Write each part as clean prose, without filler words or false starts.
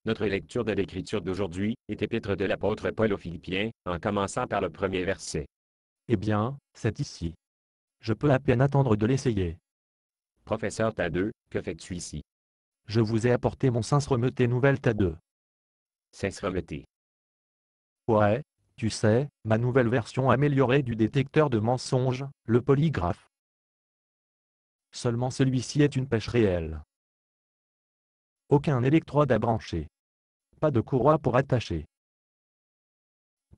Notre lecture de l'Écriture d'aujourd'hui est épître de l'apôtre Paul aux Philippiens, en commençant par le premier verset. Eh bien, c'est ici. Je peux à peine attendre de l'essayer. Professeur Tadeux, que fais-tu ici? Je vous ai apporté mon Sens-Remeté Nouvelle T2. Sens-Remeté. Ouais, tu sais, ma nouvelle version améliorée du détecteur de mensonges, le polygraphe. Seulement celui-ci est une pêche réelle. Aucun électrode à brancher. Pas de courroie pour attacher.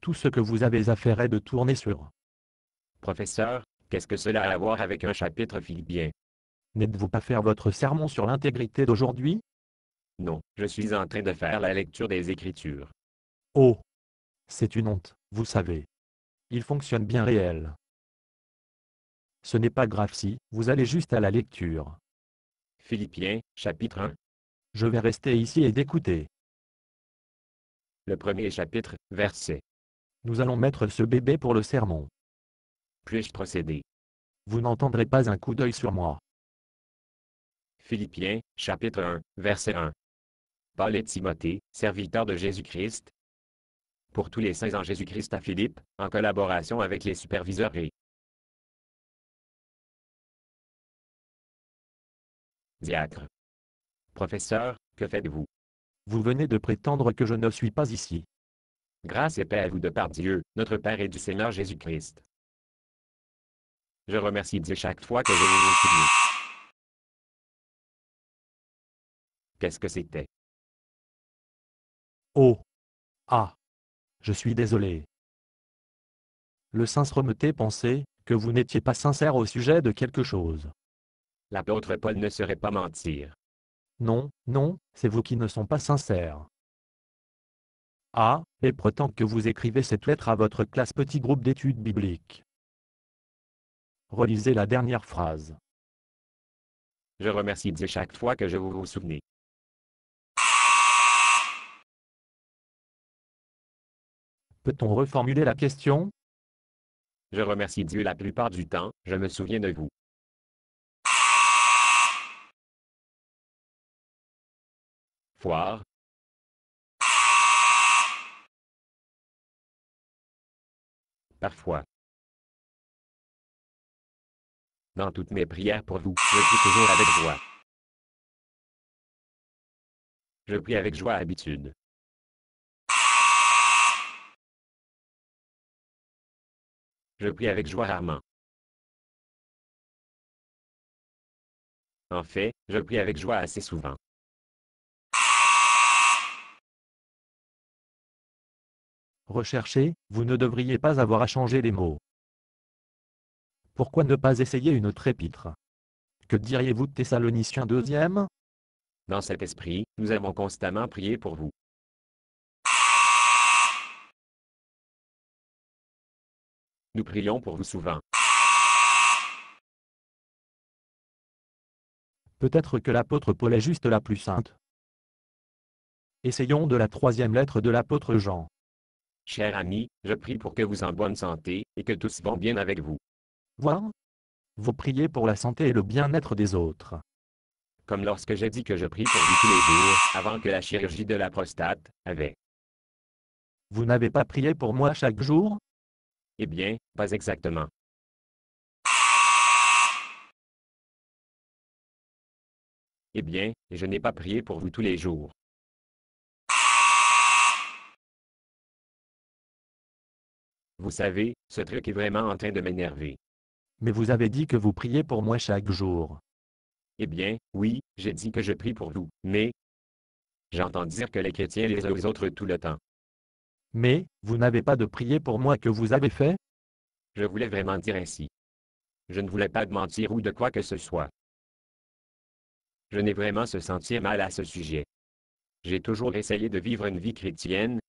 Tout ce que vous avez à faire est de tourner sur. Professeur, qu'est-ce que cela a à voir avec un chapitre philippien? N'êtes-vous pas faire votre sermon sur l'intégrité d'aujourd'hui? Non, je suis en train de faire la lecture des Écritures. Oh! C'est une honte, vous savez. Il fonctionne bien réel. Ce n'est pas grave si vous allez juste à la lecture. Philippiens, chapitre 1. Je vais rester ici et d'écouter. Le premier chapitre, verset. Nous allons mettre ce bébé pour le sermon. Puis-je procéder? Vous n'entendrez pas un coup d'œil sur moi. Philippiens, chapitre 1, verset 1. Paul et Timothée, serviteurs de Jésus-Christ, pour tous les saints en Jésus-Christ à Philippe, en collaboration avec les superviseurs et diacres. Professeur, que faites-vous? Vous venez de prétendre que je ne suis pas ici. Grâce et paix à vous de par Dieu, notre Père et du Seigneur Jésus-Christ. Je remercie Dieu chaque fois que je vous souviens. Qu'est-ce que c'était? Oh! Ah! Je suis désolé. Le Sens-Remeté pensait que vous n'étiez pas sincère au sujet de quelque chose. L'apôtre Paul ne saurait pas mentir. Non, non, c'est vous qui ne sont pas sincères. Ah, et prétend que vous écrivez cette lettre à votre classe petit groupe d'études bibliques. Relisez la dernière phrase. Je remercie Dieu chaque fois que je vous souvenez. Peut-on reformuler la question? Je remercie Dieu la plupart du temps, je me souviens de vous. Foire. Parfois. Dans toutes mes prières pour vous, je prie toujours avec joie. Je prie avec joie à habitude. Je prie avec joie rarement. En fait, je prie avec joie assez souvent. Recherchez, vous ne devriez pas avoir à changer les mots. Pourquoi ne pas essayer une autre épître? Que diriez-vous de Thessaloniciens 2e? Dans cet esprit, nous avons constamment prié pour vous. Nous prions pour vous souvent. Peut-être que l'apôtre Paul est juste la plus sainte. Essayons de la 3e lettre de l'apôtre Jean. Cher ami, je prie pour que vous en bonne santé, et que tous vont bien avec vous. Voir? Vous priez pour la santé et le bien-être des autres. Comme lorsque j'ai dit que je prie pour vous tous les jours, avant que la chirurgie de la prostate avait. Vous n'avez pas prié pour moi chaque jour? Eh bien, pas exactement. Eh bien, je n'ai pas prié pour vous tous les jours. Vous savez, ce truc est vraiment en train de m'énerver. Mais vous avez dit que vous priez pour moi chaque jour. Eh bien, oui, j'ai dit que je prie pour vous, mais j'entends dire que les chrétiens les aux autres tout le temps. Mais, vous n'avez pas de prier pour moi que vous avez fait? Je voulais vraiment dire ainsi. Je ne voulais pas mentir ou de quoi que ce soit. Je n'ai vraiment se sentir mal à ce sujet. J'ai toujours essayé de vivre une vie chrétienne,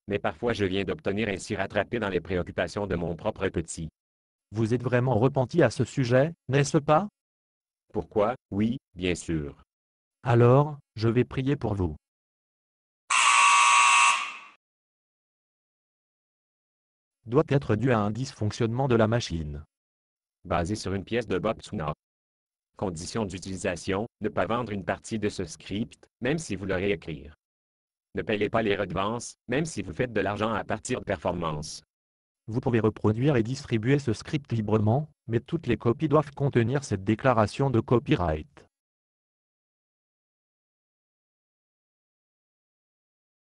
mais parfois je viens d'obtenir ainsi rattrapé dans les préoccupations de mon propre petit. Vous êtes vraiment repenti à ce sujet, n'est-ce pas? Pourquoi? Oui, bien sûr. Alors, je vais prier pour vous. Doit être dû à un dysfonctionnement de la machine. Basé sur une pièce de Bob Tuna. Condition d'utilisation, ne pas vendre une partie de ce script, même si vous l'aurez écrire. Ne payez pas les redevances, même si vous faites de l'argent à partir de performances. Vous pouvez reproduire et distribuer ce script librement, mais toutes les copies doivent contenir cette déclaration de copyright.